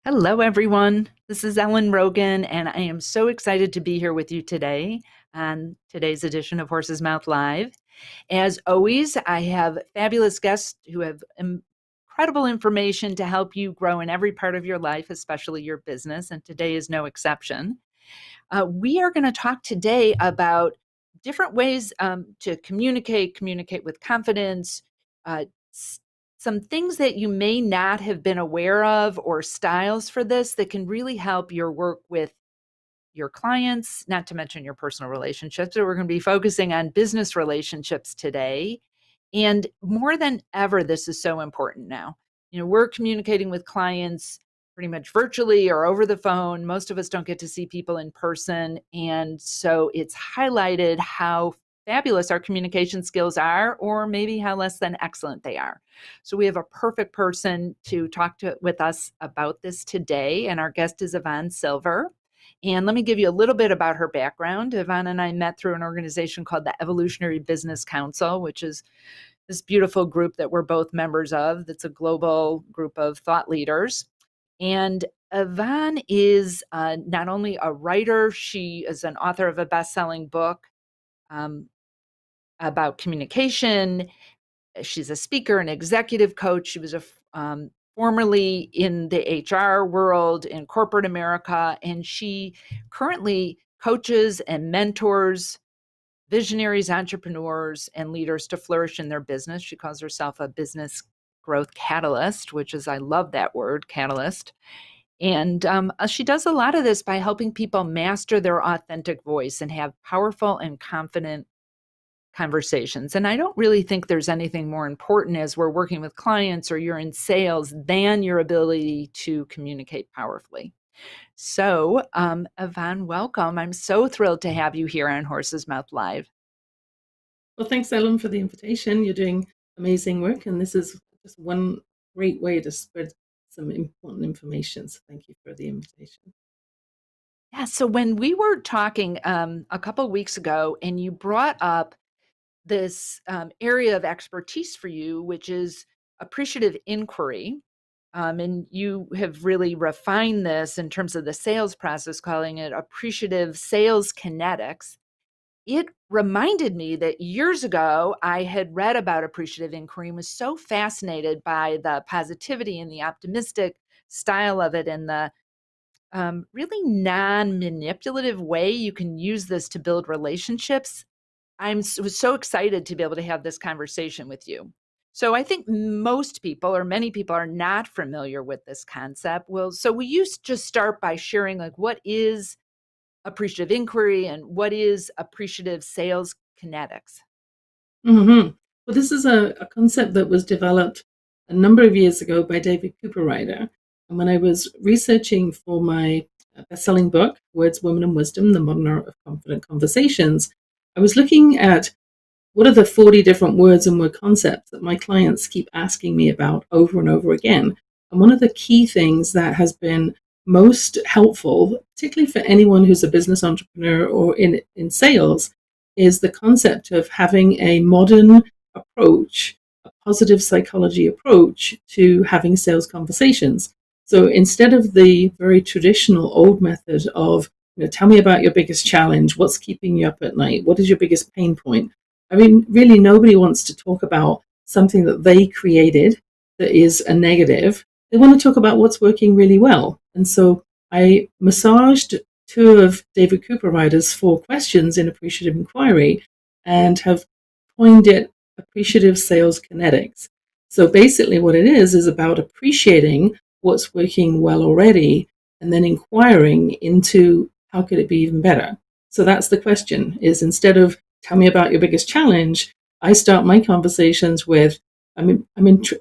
Hello, everyone. This is Ellen Rogan, and I am so excited to be here with you today on today's edition of Horse's Mouth Live. As always, I have fabulous guests who have incredible information to help you grow in every part of your life, especially your business, and today is no exception. We are going to talk today about different ways to communicate with confidence, uh, some things that you may not have been aware of, or styles for this that can really help your work with your clients, not to mention your personal relationships. So we're going to be focusing on business relationships today. And more than ever, this is so important now. We're communicating with clients pretty much virtually or over the phone. Most of us don't get to see people in person. And so it's highlighted how fabulous our communication skills are, or maybe how less than excellent they are. So we have a perfect person to talk with us about this today. And our guest is Yvonne Silver. And let me give you a little bit about her background. Yvonne and I met through an organization called the Evolutionary Business Council, which is this beautiful group that we're both members of. That's a global group of thought leaders. And Yvonne is not only a writer, she is an author of a best-selling book um, about communication. She's a speaker, an executive coach. She was formerly in the HR world in corporate America, and she currently coaches and mentors visionaries, entrepreneurs, and leaders to flourish in their business. She calls herself a business growth catalyst, which is, I love that word, catalyst. And she does a lot of this by helping people master their authentic voice and have powerful and confident conversations. And I don't really think there's anything more important as we're working with clients or you're in sales than your ability to communicate powerfully. So, Yvonne, welcome. I'm so thrilled to have you here on Horse's Mouth Live. Well, thanks, Ellen, for the invitation. You're doing amazing work, and this is just one great way to spread some important information. So thank you for the invitation. Yeah, so when we were talking a couple of weeks ago, and you brought up this area of expertise for you, which is appreciative inquiry. And you have really refined this in terms of the sales process, calling it appreciative sales kinetics. It reminded me that years ago, I had read about appreciative inquiry and was so fascinated by the positivity and the optimistic style of it, and the really non-manipulative way you can use this to build relationships. Was so excited to be able to have this conversation with you. So I think most people, or many people, are not familiar with this concept. Well, so we used to just start by sharing, like, what is appreciative inquiry and what is appreciative sales kinetics? Mm-hmm. Well, this is a concept that was developed a number of years ago by David Cooperrider. And when I was researching for my best-selling book, Words, Women, and Wisdom, The Modern Art of Confident Conversations, I was looking at what are the 40 different words and word concepts that my clients keep asking me about over and over again. And one of the key things that has been most helpful, particularly for anyone who's a business entrepreneur or in sales, is the concept of having a modern approach, a positive psychology approach to having sales conversations. So instead of the very traditional old method of, tell me about your biggest challenge, what's keeping you up at night, what is your biggest pain point? I mean, really, nobody wants to talk about something that they created that is a negative. They want to talk about what's working really well. And so I massaged two of David Cooperrider's 4 questions in appreciative inquiry and have coined it appreciative sales kinetics. So basically what it is about appreciating what's working well already and then inquiring into how could it be even better. So that's the question, is instead of tell me about your biggest challenge, I start my conversations with, I'm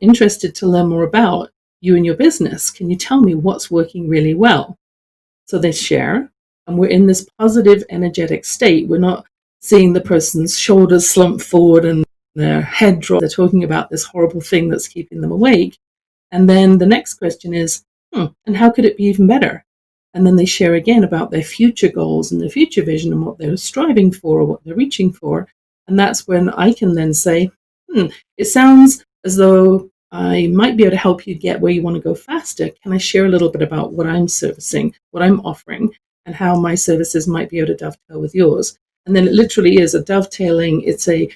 interested to learn more about you and your business. Can you tell me what's working really well? So they share, and we're in this positive, energetic state. We're not seeing the person's shoulders slump forward and their head drop. They're talking about this horrible thing that's keeping them awake. And then the next question is, and how could it be even better? And then they share again about their future goals and their future vision and what they're striving for or what they're reaching for. And that's when I can then say, it sounds as though I might be able to help you get where you want to go faster. Can I share a little bit about what I'm servicing, what I'm offering, and how my services might be able to dovetail with yours? And then it literally is a dovetailing. It's a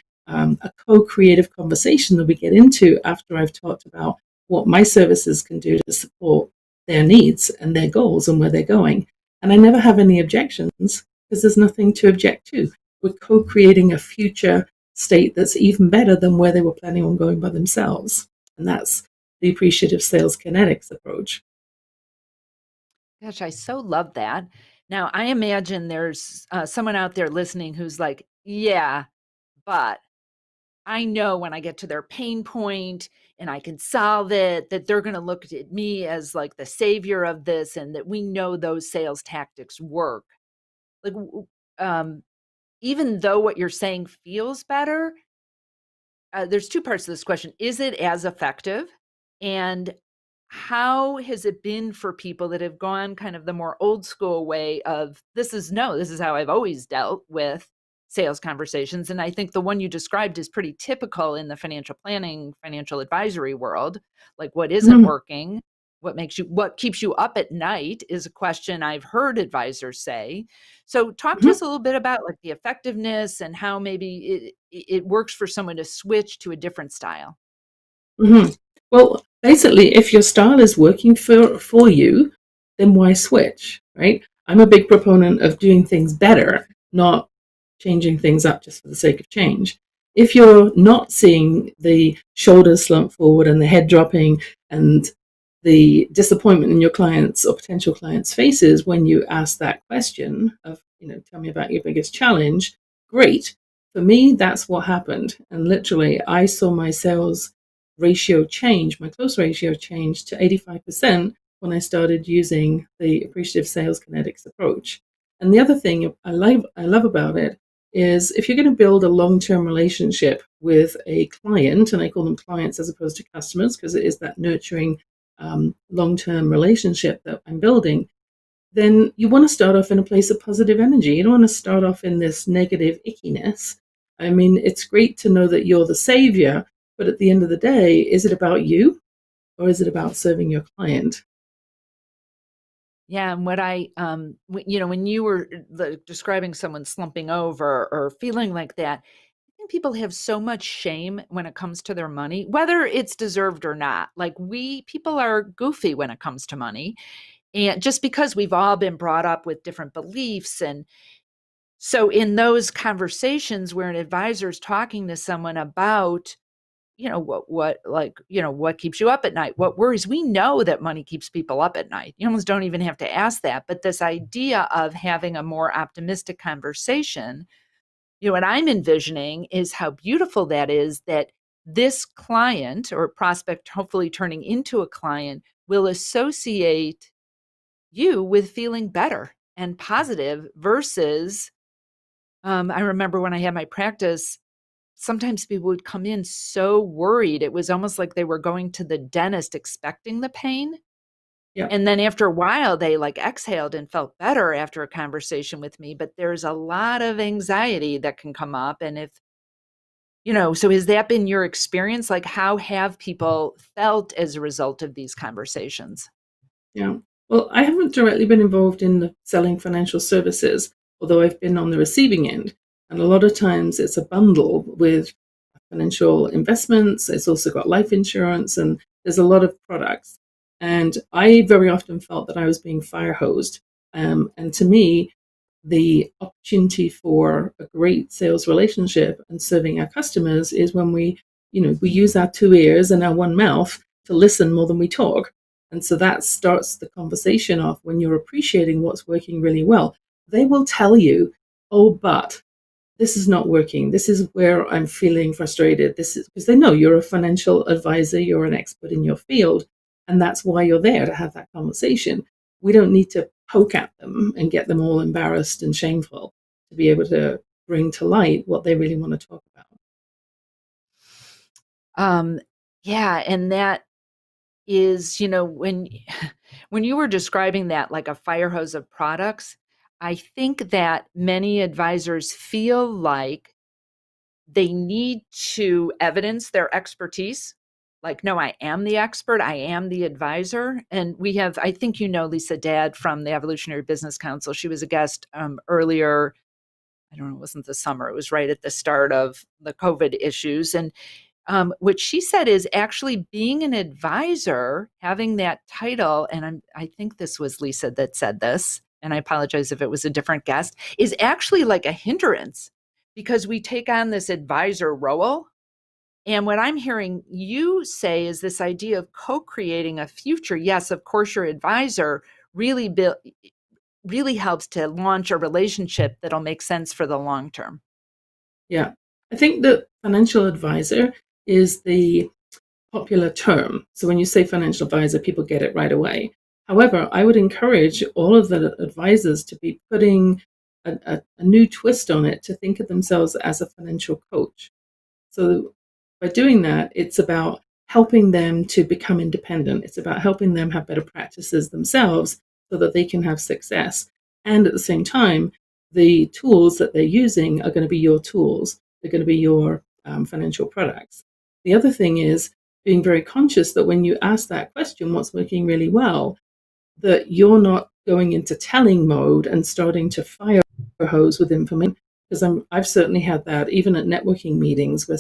co-creative conversation that we get into after I've talked about what my services can do to support their needs and their goals and where they're going. And I never have any objections because there's nothing to object to. We're co-creating a future state that's even better than where they were planning on going by themselves. And that's the appreciative sales kinetics approach. Gosh, I so love that. Now, I imagine there's someone out there listening who's like, yeah, but I know when I get to their pain point and I can solve it, that they're going to look at me as like the savior of this, and that we know those sales tactics work. Like, um, even though what you're saying feels better, there's two parts to this question. Is it as effective? And how has it been for people that have gone kind of the more old school way of this is how I've always dealt with sales conversations? And I think the one you described is pretty typical in the financial planning, financial advisory world. Like, what isn't Mhm, working? What keeps you up at night is a question I've heard advisors say. So talk to mhm, us a little bit about like the effectiveness and how maybe it works for someone to switch to a different style. mhm. Well, basically, if your style is working for you, then why switch, right? I'm a big proponent of doing things better, not changing things up just for the sake of change. If you're not seeing the shoulders slump forward and the head dropping and the disappointment in your clients or potential clients' faces when you ask that question of, tell me about your biggest challenge, great. For me, that's what happened. And literally, I saw my sales ratio change, my close ratio change to 85% when I started using the appreciative sales kinetics approach. And the other thing I love about it is if you're going to build a long-term relationship with a client, and I call them clients as opposed to customers because it is that nurturing long-term relationship that I'm building, then you want to start off in a place of positive energy. You don't want to start off in this negative ickiness. I mean, it's great to know that you're the savior, but at the end of the day, is it about you or is it about serving your client? Yeah, and when you were describing someone slumping over or feeling like that, I think people have so much shame when it comes to their money, whether it's deserved or not. Like, we people are goofy when it comes to money, and just because we've all been brought up with different beliefs. And so in those conversations where an advisor is talking to someone about, what keeps you up at night, what worries, we know that money keeps people up at night. You almost don't even have to ask that. But this idea of having a more optimistic conversation, what I'm envisioning is how beautiful that is, that this client or prospect, hopefully turning into a client, will associate you with feeling better and positive versus, I remember when I had my practice, sometimes people would come in so worried. It was almost like they were going to the dentist expecting the pain. Yeah, And then after a while, they like exhaled and felt better after a conversation with me. But there's a lot of anxiety that can come up. And so has that been your experience? Like, how have people felt as a result of these conversations? yeah. Well, I haven't directly been involved in the selling financial services, although I've been on the receiving end. And a lot of times it's a bundle with financial investments. It's also got life insurance, and there's a lot of products. And I very often felt that I was being fire hosed. And to me, the opportunity for a great sales relationship and serving our customers is when we use our two ears and our one mouth to listen more than we talk. And so that starts the conversation off when you're appreciating what's working really well. They will tell you, oh, but this is not working. This is where I'm feeling frustrated. This is because they know you're a financial advisor, you're an expert in your field, and that's why you're there to have that conversation. We don't need to poke at them and get them all embarrassed and shameful to be able to bring to light what they really want to talk about. Um, yeah, and that is, when you were describing that like a fire hose of products, I think that many advisors feel like they need to evidence their expertise. like, no, I am the expert, I am the advisor. And we have, I think you know Lisa Dad from the Evolutionary Business Council. She was a guest earlier. I don't know, it wasn't the summer, it was right at the start of the COVID issues. And what she said is actually being an advisor, having that title, and I think this was Lisa that said this, and I apologize if it was a different guest, is actually like a hindrance because we take on this advisor role. And what I'm hearing you say is this idea of co-creating a future. Yes, of course, your advisor really really helps to launch a relationship that'll make sense for the long term. Yeah. I think that financial advisor is the popular term. So when you say financial advisor, people get it right away. However, I would encourage all of the advisors to be putting a new twist on it, to think of themselves as a financial coach. So by doing that, it's about helping them to become independent. It's about helping them have better practices themselves so that they can have success. And at the same time, the tools that they're using are going to be your tools. They're going to be your financial products. The other thing is being very conscious that when you ask that question, what's working really well, that you're not going into telling mode and starting to fire hose with information. Because I've certainly had that even at networking meetings where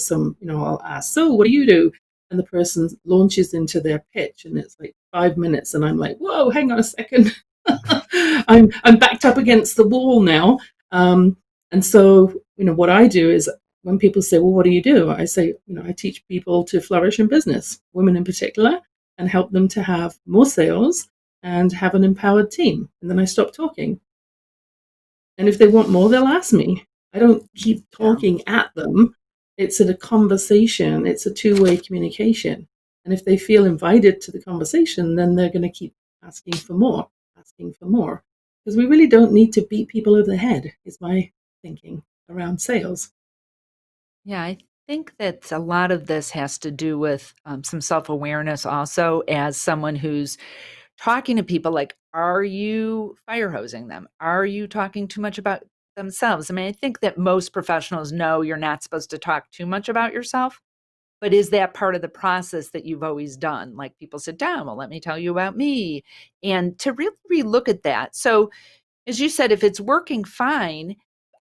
I'll ask, so what do you do? And the person launches into their pitch and it's like 5 minutes. And I'm like, whoa, hang on a second. I'm backed up against the wall now. And so, what I do is when people say, well, what do you do? I say, I teach people to flourish in business, women in particular, and help them to have more sales and have an empowered team. And then I stop talking. And if they want more, they'll ask me. I don't keep talking at them. It's a conversation. It's a two-way communication. And if they feel invited to the conversation, then they're going to keep asking for more. Because we really don't need to beat people over the head, is my thinking around sales. Yeah, I think that a lot of this has to do with some self-awareness also, as someone who's talking to people. Like, are you fire hosing them? Are you talking too much about themselves? I mean, I think that most professionals know you're not supposed to talk too much about yourself, but is that part of the process that you've always done? Like, people sit down, well, let me tell you about me. And to really relook at that. So, as you said, if it's working fine,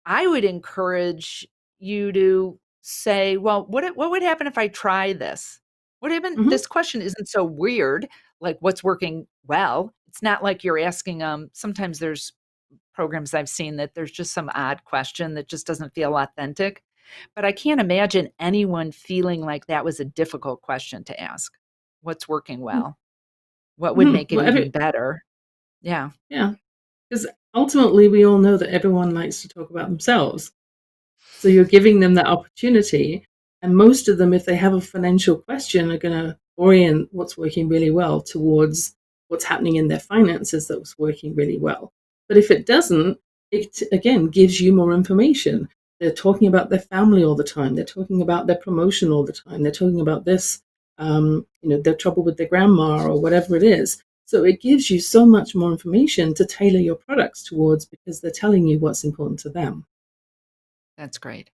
I would encourage you to say, well, what would happen if I try this? What happened? Mm-hmm. This question isn't so weird, like what's working well. It's not like you're asking, sometimes there's programs I've seen that there's just some odd question that just doesn't feel authentic. But I can't imagine anyone feeling like that was a difficult question to ask. What's working well? What would make Mm-hmm. it Well, even better? Yeah. yeah, because ultimately we all know that everyone likes to talk about themselves. So you're giving them that opportunity. And most of them, if they have a financial question, are going to orient what's working really well towards what's happening in their finances that's working really well. But if it doesn't, it again gives you more information. They're talking about their family all the time. They're talking about their promotion all the time. They're talking about this, their trouble with their grandma or whatever it is. So it gives you so much more information to tailor your products towards, because they're telling you what's important to them. That's great.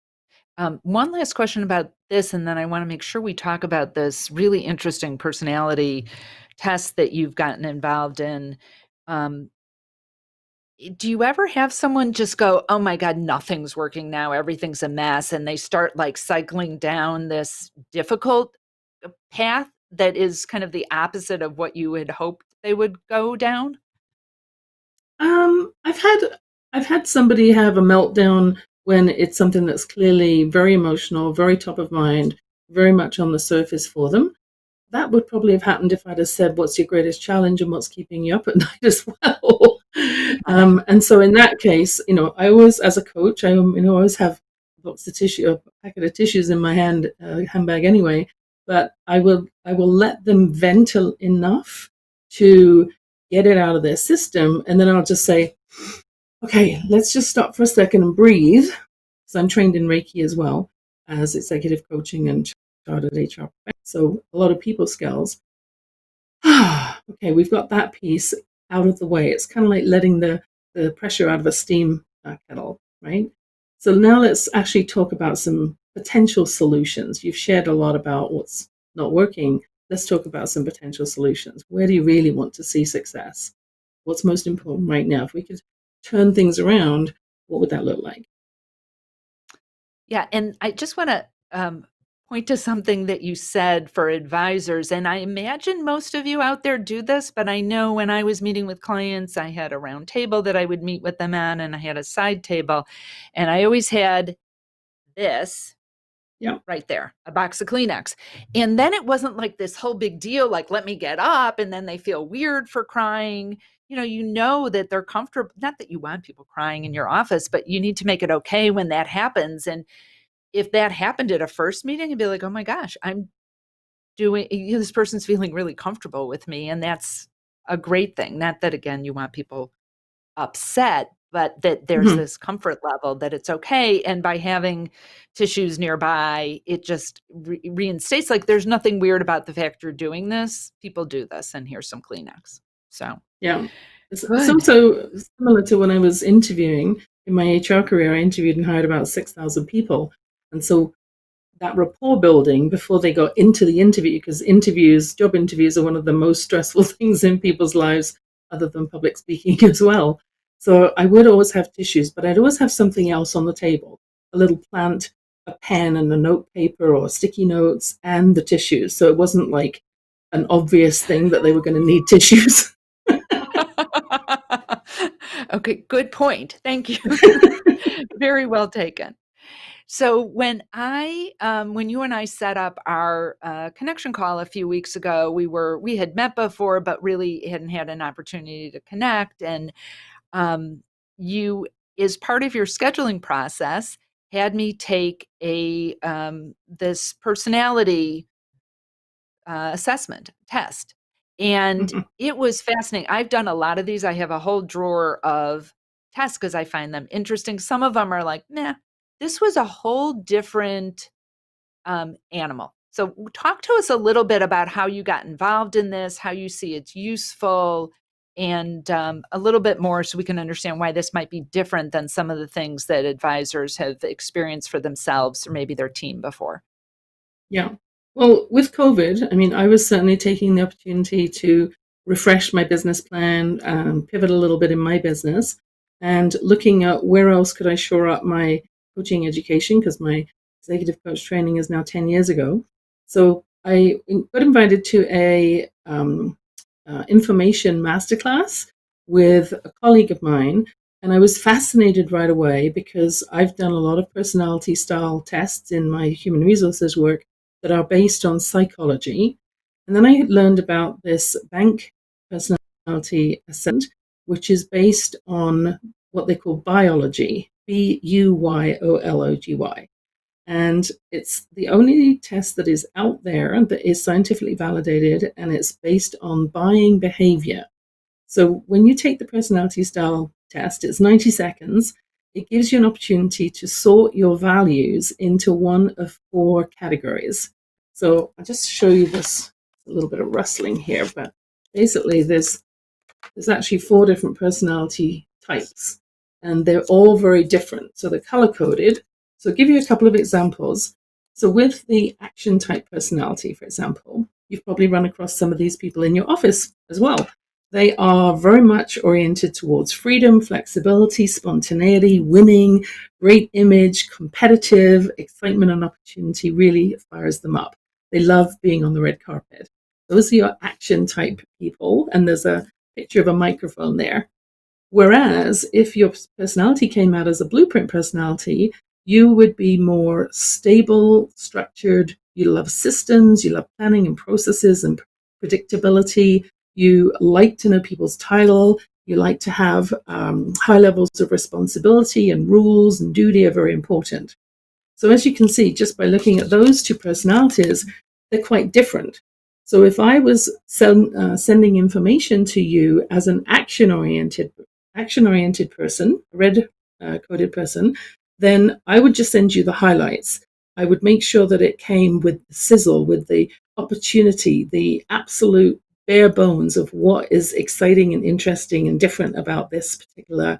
One last question about this, and then I want to make sure we talk about this really interesting personality test that you've gotten involved in. Um, do you ever have someone just go, oh my God, nothing's working now, everything's a mess, and they start like cycling down this difficult path that is kind of the opposite of what you had hoped they would go down? Um, I've had I've had somebody have a meltdown when it's something that's clearly very emotional, very top of mind, very much on the surface for them. That would probably have happened if I'd have said, "What's your greatest challenge and what's keeping you up at night as well?" And so in that case, I always, as a coach, always have a box of tissue, a packet of tissues in my handbag anyway. But I will let them vent enough to get it out of their system, and then I'll just say, "Okay, let's just stop for a second and breathe." So I'm trained in Reiki as well as executive coaching and chartered HR. So a lot of people skills. Okay, we've got that piece out of the way. It's kind of like letting the pressure out of a steam kettle, right? So now let's actually talk about some potential solutions. You've shared a lot about what's not working. let's talk about some potential solutions. Where do you really want to see success? What's most important right now? If we could turn things around, what would that look like? Yeah, and I just want to point to something that you said for advisors. And I imagine most of you out there do this, but I know when I was meeting with clients, I had a round table that I would meet with them on, and I had a side table. And I always had this Yeah. right there, a box of Kleenex. And then it wasn't like this whole big deal, like, let me get up. And then they feel weird for crying. You know that they're comfortable. Not that you want people crying in your office, but you need to make it okay when that happens. And if that happened at a first meeting, I'd be like, oh my gosh, I'm doing, this person's feeling really comfortable with me. And that's a great thing. Not that, again, you want people upset, but that there's Mhm. this comfort level that it's okay. And by having tissues nearby, it just reinstates, like, there's nothing weird about the fact you're doing this. People do this, and here's some Kleenex. So Yeah. It's good. also similar to when I was interviewing in my HR career. I interviewed and hired about 6,000 people. And so that rapport building before they got into the interview, because job interviews are one of the most stressful things in people's lives, other than public speaking as well. So I would always have tissues, but I'd always have something else on the table, a little plant, a pen and a note paper or sticky notes and the tissues. So it wasn't like an obvious thing that they were going to need tissues. Okay, good point. Thank you. Very well taken. So when you and I set up our connection call a few weeks ago, we had met before, but really hadn't had an opportunity to connect. And um, you, as part of your scheduling process, had me take a this personality assessment test, and it was fascinating. I've done a lot of these. I have a whole drawer of tests because I find them interesting. Some of them are like, nah. This was a whole different animal. So, talk to us a little bit about how you got involved in this, how you see it's useful, and a little bit more so we can understand why this might be different than some of the things that advisors have experienced for themselves or maybe their team before. Yeah. Well, with COVID, I mean, I was certainly taking the opportunity to refresh my business plan, pivot a little bit in my business, and looking at where else could I shore up my coaching education, because my executive coach training is now 10 years ago. So I got invited to a information masterclass with a colleague of mine. And I was fascinated right away because I've done a lot of personality style tests in my human resources work that are based on psychology. And then I learned about this bank personality assessment, which is based on what they call biology, Buyology. And it's the only test that is out there that is scientifically validated, and it's based on buying behavior. So when you take the personality style test, it's 90 seconds. It gives you an opportunity to sort your values into one of four categories. So I'll just show you this, a little bit of rustling here, but basically there's actually four different personality types, and they're all very different. So they're color coded. So I'll give you a couple of examples. So with the action type personality, for example, you've probably run across some of these people in your office as well. They are very much oriented towards freedom, flexibility, spontaneity, winning, great image, competitive, excitement and opportunity really fires them up. They love being on the red carpet. Those are your action type people, and there's a picture of a microphone there. Whereas if your personality came out as a blueprint personality, you would be more stable, structured. You love systems, you love planning and processes and predictability. You like to know people's title. You like to have high levels of responsibility, and rules and duty are very important. So as you can see, just by looking at those two personalities, they're quite different. So if I was sending information to you as an action-oriented person, a red coded person, then I would just send you the highlights. I would make sure that it came with the sizzle, with the opportunity, the absolute bare bones of what is exciting and interesting and different about this particular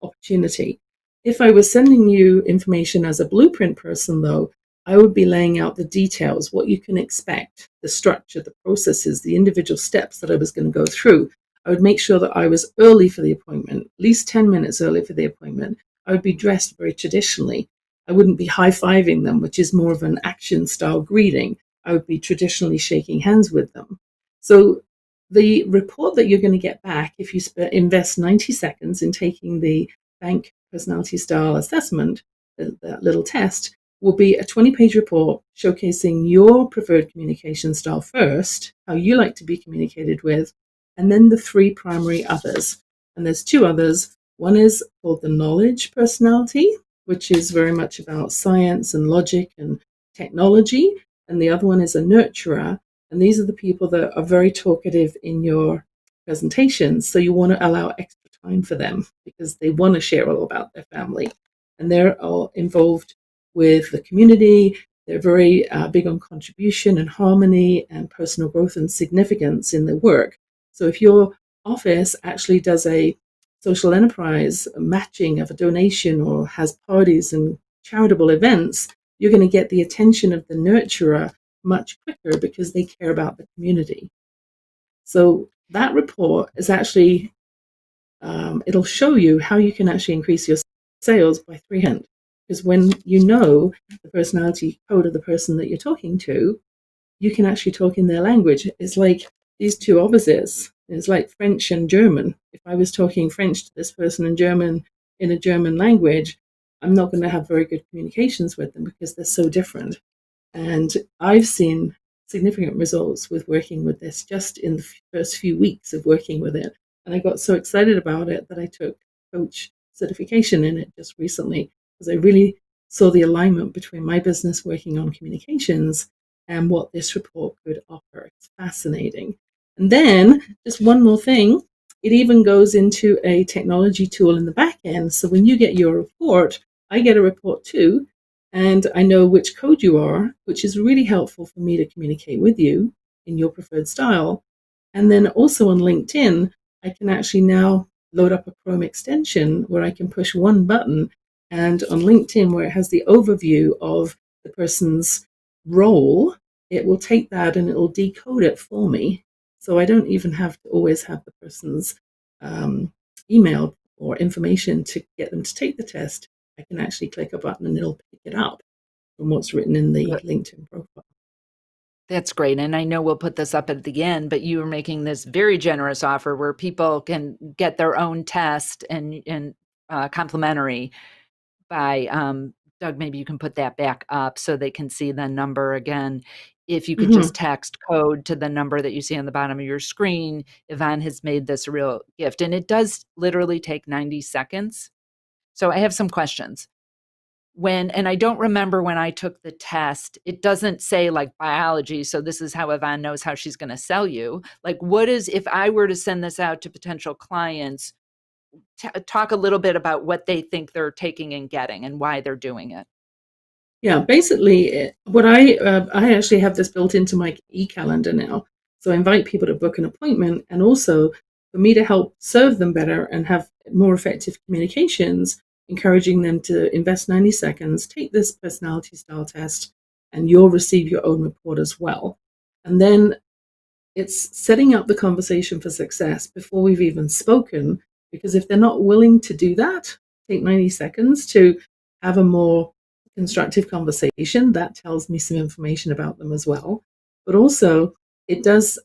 opportunity. If I was sending you information as a blueprint person, though, I would be laying out the details, what you can expect, the structure, the processes, the individual steps that I was going to go through. I would make sure that I was early for the appointment, at least 10 minutes early for the appointment. I would be dressed very traditionally. I wouldn't be high-fiving them, which is more of an action-style greeting. I would be traditionally shaking hands with them. So the report that you're going to get back, if you invest 90 seconds in taking the bank personality style assessment, that little test, will be a 20-page report showcasing your preferred communication style first, how you like to be communicated with, and then the three primary others. And there's two others. One is called the knowledge personality, which is very much about science and logic and technology. And the other one is a nurturer. And these are the people that are very talkative in your presentations. So you want to allow extra time for them because they want to share all about their family. And they're all involved with the community. They're very big on contribution and harmony and personal growth and significance in their work. So if your office actually does a social enterprise matching of a donation or has parties and charitable events, you're going to get the attention of the nurturer much quicker because they care about the community. So that report is actually, it'll show you how you can actually increase your sales by 300. Because when you know the personality code of the person that you're talking to, you can actually talk in their language. It's like these two opposites. It's like French and German. If I was talking French to this person in German in a German language, I'm not going to have very good communications with them because they're so different. And I've seen significant results with working with this just in the first few weeks of working with it. And I got so excited about it that I took coach certification in it just recently because I really saw the alignment between my business working on communications and what this report could offer. It's fascinating. And then just one more thing, it even goes into a technology tool in the back end. So when you get your report, I get a report too, and I know which code you are, which is really helpful for me to communicate with you in your preferred style. And then also on LinkedIn, I can actually now load up a Chrome extension where I can push one button, and on LinkedIn, where it has the overview of the person's role, it will take that and it will decode it for me. So I don't even have to always have the person's email or information to get them to take the test. I can actually click a button and it'll pick it up from what's written in the LinkedIn profile. That's great. And I know we'll put this up at the end, but you are making this very generous offer where people can get their own test and complimentary by Doug, maybe you can put that back up so they can see the number again. If you could just text code to the number that you see on the bottom of your screen, Yvonne has made this a real gift. And it does literally take 90 seconds. So I have some questions. And I don't remember when I took the test, it doesn't say like biology. So this is how Yvonne knows how she's going to sell you. Like, what is, if I were to send this out to potential clients, talk a little bit about what they think they're taking and getting and why they're doing it. Yeah, basically, what I actually have this built into my e-calendar now. So I invite people to book an appointment, and also for me to help serve them better and have more effective communications, encouraging them to invest 90 seconds, take this personality style test, and you'll receive your own report as well. And then it's setting up the conversation for success before we've even spoken, because if they're not willing to do that, take 90 seconds to have a more constructive conversation, that tells me some information about them as well. But also, it does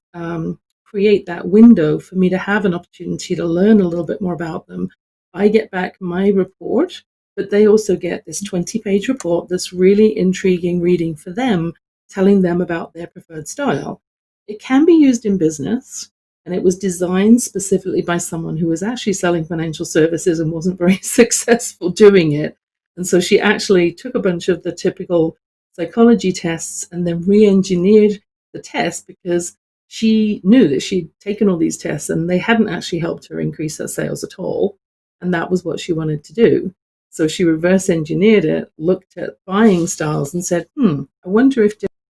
create that window for me to have an opportunity to learn a little bit more about them. I get back my report, but they also get this 20-page report that's really intriguing reading for them, telling them about their preferred style. It can be used in business, and it was designed specifically by someone who was actually selling financial services and wasn't very successful doing it. And so she actually took a bunch of the typical psychology tests and then re-engineered the test because she knew that she'd taken all these tests and they hadn't actually helped her increase her sales at all. And that was what she wanted to do. So she reverse engineered it, looked at buying styles and said, I wonder if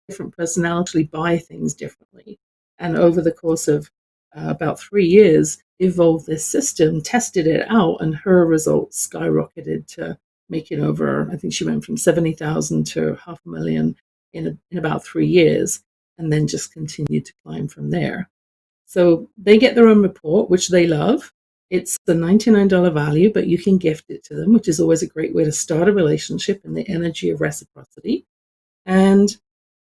different personalities buy things differently. And over the course of about 3 years, evolved this system, tested it out, and her results skyrocketed to making over, I think she went from 70,000 to 500,000 in about 3 years, and then just continued to climb from there. So they get their own report, which they love. It's the $99 value, but you can gift it to them, which is always a great way to start a relationship in the energy of reciprocity. And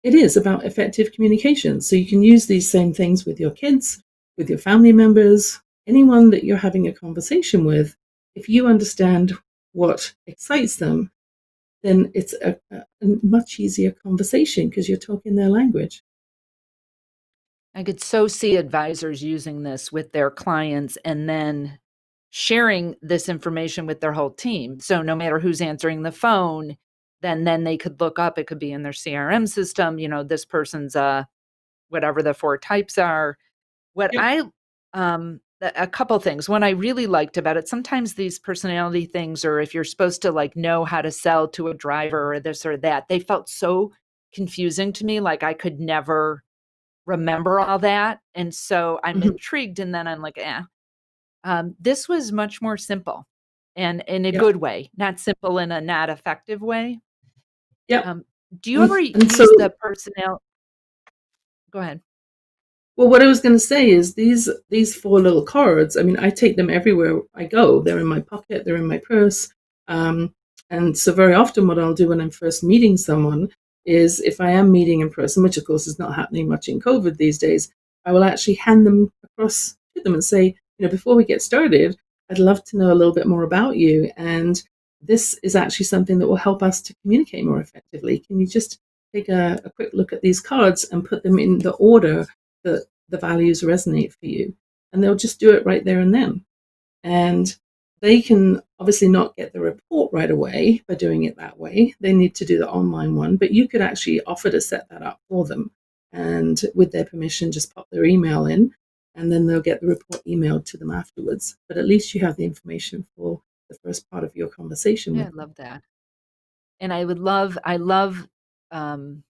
it is about effective communication. So you can use these same things with your kids, with your family members, anyone that you're having a conversation with. If you understand what excites them, then it's a much easier conversation because you're talking their language. I could so see advisors using this with their clients and then sharing this information with their whole team. So no matter who's answering the phone, then they could look up, it could be in their CRM system, this person's whatever the four types are. What Yep. I a couple things. One I really liked about it, sometimes these personality things, or if you're supposed to like know how to sell to a driver or this or that, they felt so confusing to me. Like I could never remember all that. And so I'm Mhm. intrigued. And then I'm like, this was much more simple and in a Yep. good way, not simple in a not effective way. Yep. Um, do you And, ever and so use the personnel? Go ahead. Well, what I was going to say is these four little cards. I mean, I take them everywhere I go. They're in my pocket. They're in my purse. Um, and so very often, what I'll do when I'm first meeting someone is, if I am meeting in person, which of course is not happening much in COVID these days, I will actually hand them across to them and say, before we get started, I'd love to know a little bit more about you, and this is actually something that will help us to communicate more effectively. Can you just take a quick look at these cards and put them in the order that the values resonate for you? And they'll just do it right there and then. And they can obviously not get the report right away by doing it that way. They need to do the online one, but you could actually offer to set that up for them. And with their permission, just pop their email in, and then they'll get the report emailed to them afterwards. But at least you have the information for the first part of your conversation Yeah, I with them. love that. And I love um,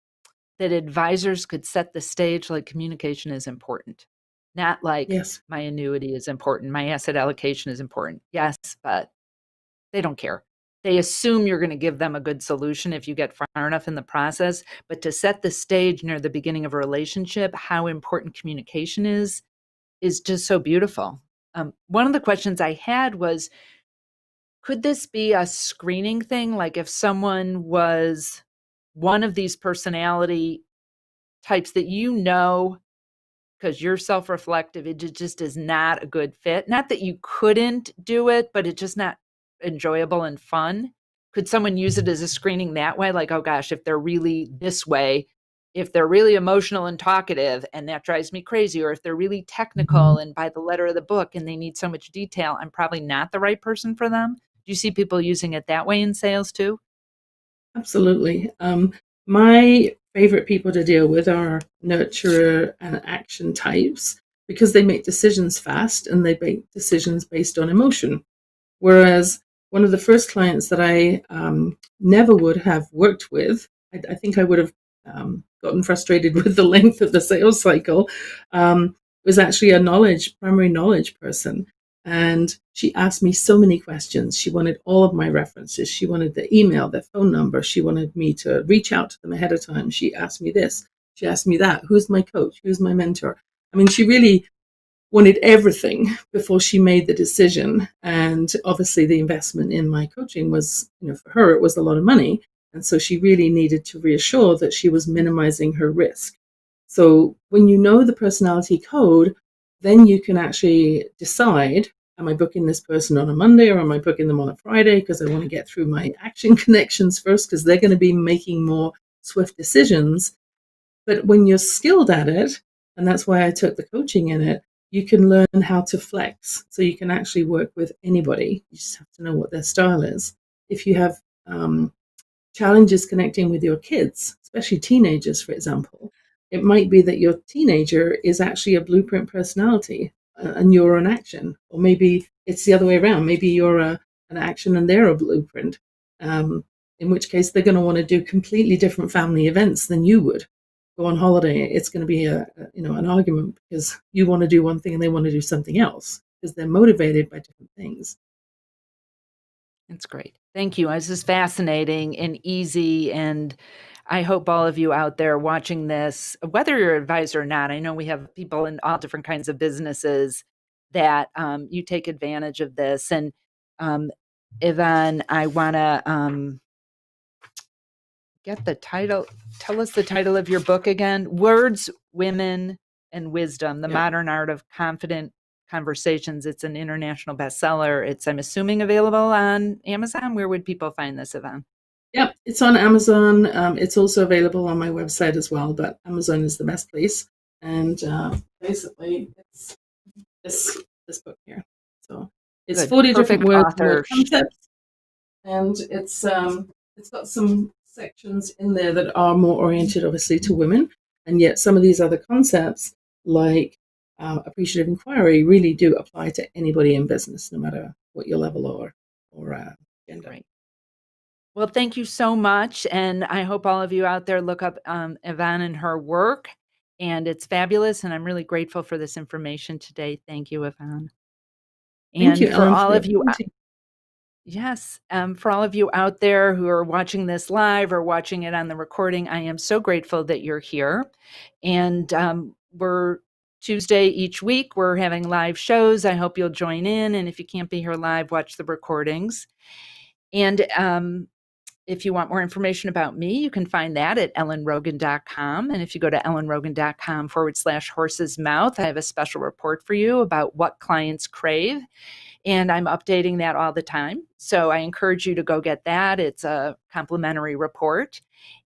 that advisors could set the stage like communication is important, not like Yes. my annuity is important, my asset allocation is important. Yes, but they don't care. They assume you're going to give them a good solution if you get far enough in the process. But to set the stage near the beginning of a relationship, how important communication is just so beautiful. One of the questions I had was, could this be a screening thing? Like if someone was one of these personality types that because you're self-reflective, it just is not a good fit. Not that you couldn't do it, but it's just not enjoyable and fun. Could someone use it as a screening that way? Like, oh gosh, if they're really this way, if they're really emotional and talkative, and that drives me crazy, or if they're really technical and by the letter of the book and they need so much detail, I'm probably not the right person for them. Do you see people using it that way in sales too? Absolutely. My favorite people to deal with are nurturer and action types because they make decisions fast and they make decisions based on emotion. Whereas one of the first clients that I never would have worked with, I think I would have gotten frustrated with the length of the sales cycle, was actually a primary knowledge person. And she asked me so many questions. She wanted all of my references. She wanted the email, their phone number. She wanted me to reach out to them ahead of time. She asked me this. She asked me that. Who's my coach? Who's my mentor? I mean, she really wanted everything before she made the decision. And obviously, the investment in my coaching was, for her, it was a lot of money. And so she really needed to reassure that she was minimizing her risk. So when you know the personality code, then you can actually decide, am I booking this person on a Monday or am I booking them on a Friday? Because I want to get through my action connections first, because they're going to be making more swift decisions. But when you're skilled at it, and that's why I took the coaching in it, you can learn how to flex. So you can actually work with anybody. You just have to know what their style is. If you have challenges connecting with your kids, especially teenagers, for example, it might be that your teenager is actually a blueprint personality and you're an action. Or maybe it's the other way around. Maybe you're an action and they're a blueprint. In which case they're going to want to do completely different family events than you would. Go on holiday, it's going to be an argument because you want to do one thing and they want to do something else because they're motivated by different things. That's great. Thank you. This is fascinating and easy. And I hope all of you out there watching this, whether you're an advisor or not, I know we have people in all different kinds of businesses that you take advantage of this. And um, Yvonne, I want to get the title. Tell us the title of your book again. Words, Women, and Wisdom, The Yeah. Modern Art of Confident Conversations. It's an international bestseller. It's, I'm assuming, available on Amazon. Where would people find this, Yvonne? Yep, it's on Amazon. It's also available on my website as well, but Amazon is the best place. And basically, it's this book here. So it's Good. 40 different Perfect words and word author. concepts, and it's got some sections in there that are more oriented, obviously, to women, and yet some of these other concepts, like appreciative inquiry, really do apply to anybody in business, no matter what your level or gender. Right. Well, thank you so much. And I hope all of you out there look up Yvonne and her work. And it's fabulous. And I'm really grateful for this information today. Thank you, Yvonne. Thank you, And for Ellen, for all the of you, opportunity. yes, for all of you out there who are watching this live or watching it on the recording, I am so grateful that you're here. And we're Tuesday each week, we're having live shows. I hope you'll join in. And if you can't be here live, watch the recordings. And if you want more information about me, you can find that at ellenrogan.com. And if you go to ellenrogan.com/horse's mouth, I have a special report for you about what clients crave. And I'm updating that all the time. So I encourage you to go get that. It's a complimentary report.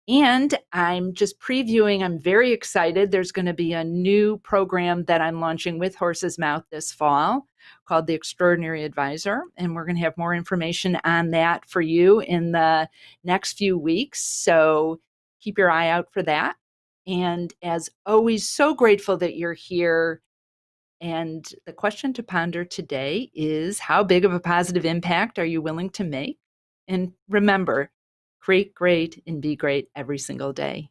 And I'm just previewing, I'm very excited. There's going to be a new program that I'm launching with Horse's Mouth this fall called The Extraordinary Advisor. And we're going to have more information on that for you in the next few weeks. So keep your eye out for that. And as always, so grateful that you're here. And the question to ponder today is, how big of a positive impact are you willing to make? And remember, create great and be great every single day.